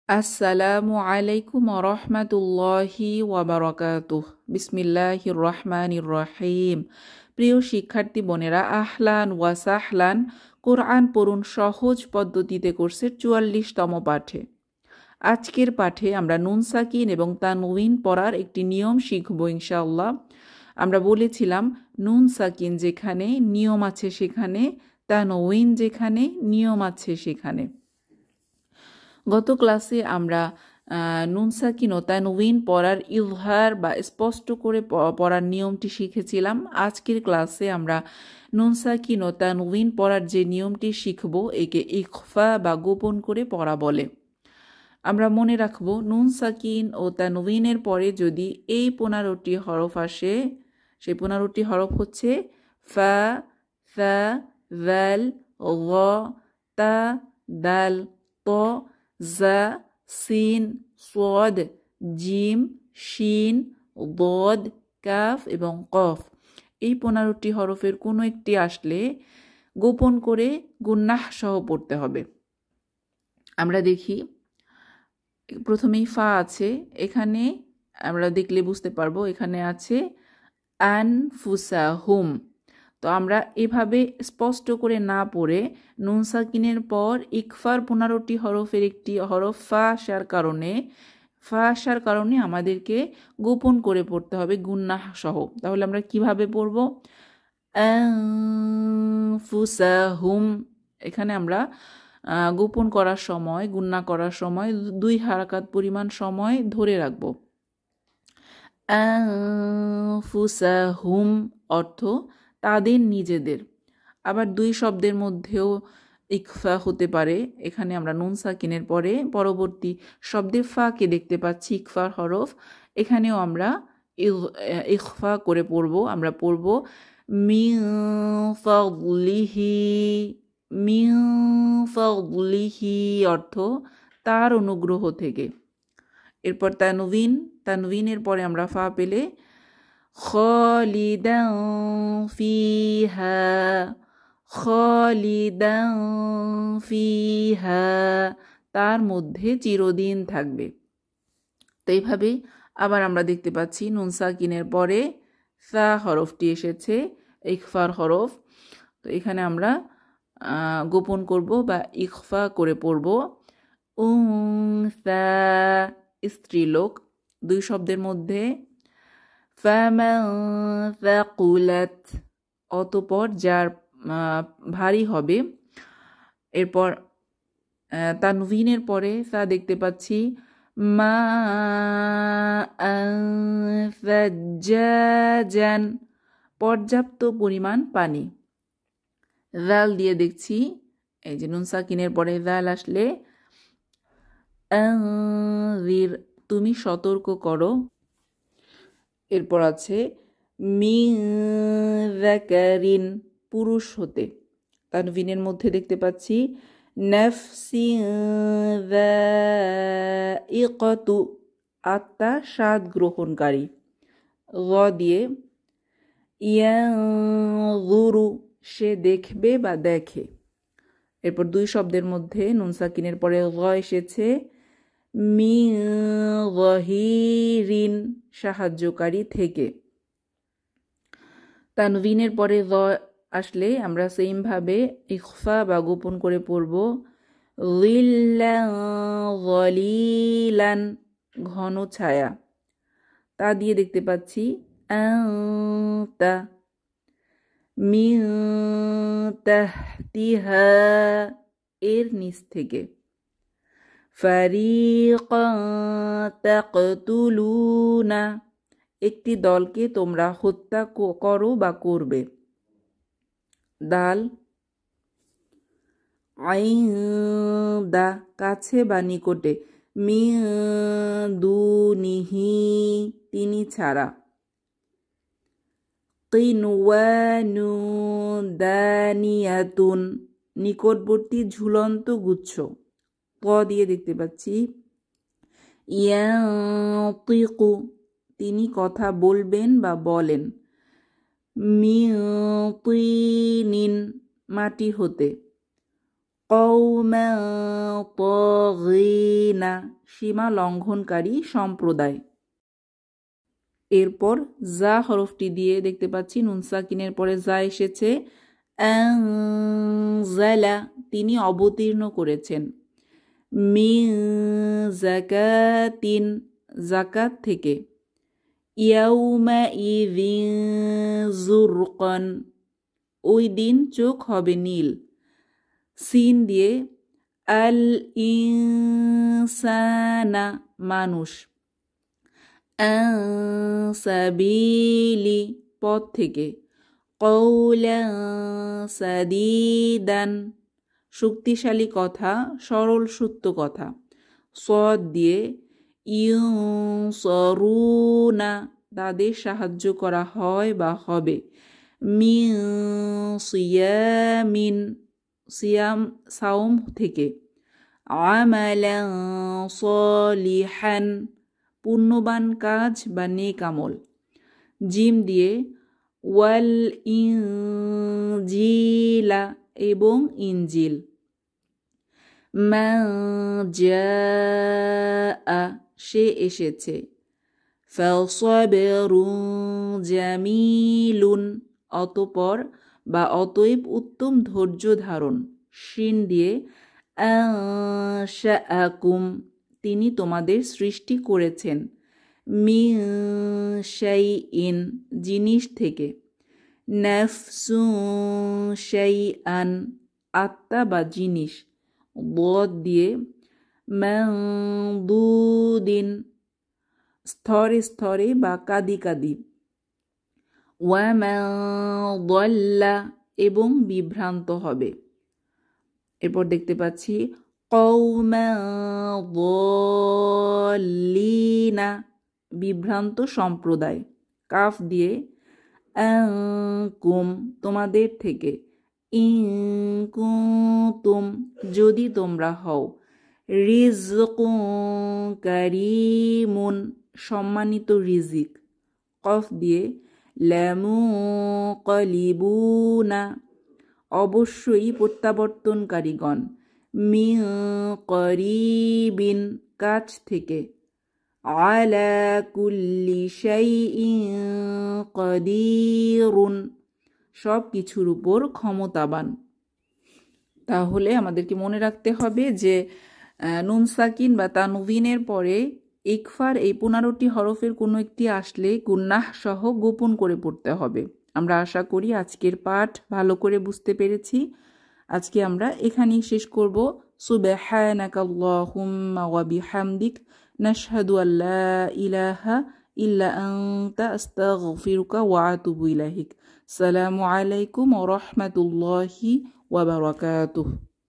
আসসালামু আলাইকুম রহমাতুল্লাহি ওয়াবারাকাতুহ। বিসমিল্লাহির রহমানির রহিম। প্রিয় শিক্ষার্থী বোনেরা, আহলান ওয়া সাহলান। কোরআন পড়ুন সহজ পদ্ধতিতে কোর্সের ৪৪তম পাঠে। আজকের পাঠে আমরা নুন সাকিন এবং তানউইন পড়ার একটি নিয়ম শিখব ইনশাআল্লাহ। আমরা বলেছিলাম নুন সাকিন যেখানে নিয়ম আছে সেখানে, তানউইন যেখানে নিয়ম আছে সেখানে। গত ক্লাসে আমরা নুন সাকিন ও তানউইন পড়ার ইজহার বা স্পষ্ট করে পড়ার নিয়মটি শিখেছিলাম। আজকের ক্লাসে আমরা নুন সাকিন ও তানউইন পড়ার যে নিয়মটি শিখব একে ইখফা বা গোপন করে পড়া বলে। আমরা মনে রাখব নুন সাকিন ও তানউইনের পরে যদি এই 15টি হরফ আসে, সেই 15টি হরফ হচ্ছে ফা, থা, যাল, গ, তা, দাল, ত, জা, সিন, সদ, জিম, শিন, দদ, কাফ এবং কফ। এই 15টি হরফের কোনো একটি আসলে গোপন করে গুন্নাহ সহ পড়তে হবে। আমরা দেখি, প্রথমেই ফা আছে, এখানে আমরা দেখলে বুঝতে পারবো এখানে আছে আনফুসাহুম। তো আমরা এভাবে স্পষ্ট করে না পড়ে নুন সাকিনের পর ইকফার 15টি হরফের একটি হরফ ফা আসার কারণে আমাদেরকে গোপন করে পড়তে হবে গুন্নাহ সহ। তাহলে আমরা কিভাবে পড়ব? আনফুসাহুম। এখানে আমরা গোপন করার সময়, গুন্না করার সময় 2 হারাকাত পরিমাণ সময় ধরে রাখব। আনফুসাহুম অর্থ তাদের নিজেদের। আবার 2 শব্দের মধ্যেও ইকফা হতে পারে। এখানে আমরা নুন সাকিনের পরে পরবর্তী শব্দে ফাকে দেখতে পাচ্ছি ইকফার হরফ। এখানেও আমরা ইকফা করে পড়ব। আমরা পড়ব মিন ফাদলিহি। মিন ফাদলিহি অর্থ তার অনুগ্রহ থেকে। এরপর তানউইনের পরে আমরা ফা পেলে খালিদান ফিহা। খালিদান ফিহা তার মধ্যে চিরদিন থাকবে। তো এইভাবে আবার আমরা দেখতে পাচ্ছি নুন সাকিনের পরে সা হরফটি এসেছে, ইখফার হরফ। তো এখানে আমরা গোপন করব বা ইখফা করে পড়ব উনসা স্ত্রীলোক। 2 শব্দের মধ্যে ফামান সাকুলাত অতঃপর যার ভারী হবে। এরপর তানউইনের পরে সা দেখতে পাচ্ছি মা সাজ্জাজান পর্যাপ্ত পরিমাণ পানি। জাল দিয়ে দেখছি, এই যে নুন সাকিনের পরে জাল আসলে আনজির তুমি সতর্ক করো। এরপর আছে মিন যাকারিন পুরুষ হতে। তানউইনের মধ্যে দেখতে পাচ্ছি নাফসিন যায়িকাতু আত্মা স্বাদ গ্রহণকারী। গ দিয়ে ইয়ানজুরু সে দেখবে বা দেখে। এরপর 2 শব্দের মধ্যে নুন সাকিনের পরে গ এসেছে মিন যাহিরিন সাহায্যকারী থেকে। তানউইনের পরে গ আসলে আমরা সেম ভাবে ইখফা বা গোপন করে পড়ব যিল্লান যালিলান ঘন ছায়া। তা দিয়ে দেখতে পাচ্ছি আনতা মিন তাহতিহা এর নিচ থেকে। ফারিকান তাকতুলুনা একটি দলকে তোমরা হত্যা করো বা করবে। দাল আইন্দা কাছে বা নিকটে, মিন দুনিহি তিনি ছাড়া। কিনওয়ানুন দানিয়াতুন নিকটবর্তী ঝুলন্ত গুচ্ছ। ক দিয়ে দেখতে পাচ্ছি ইয়ানতিকু তিনি কথা বলবেন বা বলেন। মিন তিনিন মাটি হতে। কওমান তাগিনা, সীমা লঙ্ঘনকারী সম্প্রদায়। এরপর জা হরফটি দিয়ে দেখতে পাচ্ছি নুন সাকিনের পরে জা এসেছে। আনজালা, তিনি অবতীর্ণ করেছেন। মিন যাকাতিন, যাকাত থেকে। ইয়াউমাইযিন যুরকান, ওই দিন চোখ হবে নীল। সিন দিয়ে আল ইনসানা, মানুষ। আনসাবিলি, পথ থেকে। কওলান সাদীদান, শক্তিশালী কথা, সরল সত্য কথা। সদ দিয়ে ইউনসরুনা, তাদের সাহায্য করা হয় বা হবে। মিন সিয়ামিন, সিয়াম সাওম থেকে। আমালান সলিহান, পুণ্যবান কাজ বা নেক আমল। জিম দিয়ে ওয়াল ইনজিলা, এবং ইনজিল। মান জাআ, সে এসেছে। ফাসবিরুন জামিলুন, অতঃপর বা অতএব উত্তম ধৈর্য ধারণ। শিন দিয়ে আনশাআকুম, তিনি তোমাদের সৃষ্টি করেছেন। মিন শাইইন, জিনিস থেকে। নাফসুন শাইআন, আত্মা বা জিনিস। বদ দিয়ে মানদুদিন, স্তরে স্তরে বা কাদি কাদি। ওয়ামান দাল্লা, এবং বিভ্রান্ত হবে। এরপর দেখতে পাচ্ছি কওমান দাল্লিনা, বিভ্রান্ত সম্প্রদায়। কাফ দিয়ে আনকুম, তোমাদের থেকে। ইন কুনতুম, যদি তোমরা হও। রিজকুন কারীমুন, সম্মানিত রিজিক। কফ দিয়ে লামুনকালিবুনা, অবশ্যই প্রত্যাবর্তনকারীগণ। মিন করিবিন, কাছ থেকে। আলা কুল্লি শাইইন কাদিরুন, সব কিছুর উপর ক্ষমতাবান। তাহলে আমাদেরকে মনে রাখতে হবে যে নুন সাকিন বা তানভিনের পরে ইকফার এই 15টি হরফের কোনো একটি আসলে গুন্নাহ সহ গোপন করে পড়তে হবে। আমরা আশা করি আজকের পাঠ ভালো করে বুঝতে পেরেছি। আজকে আমরা এখানেই শেষ করব। সুবহানাকাল্লাহুম্মা ওয়া বিহামদিক, নাশহাদু আল্লা ইলাহা ইল্লা আনতা, আস্তাগফিরুকা ওয়া আতুবু ইলাইক। আসসালামু আলাইকুম ওয়া রাহমাতুল্লাহি ওয়া বারাকাতুহু।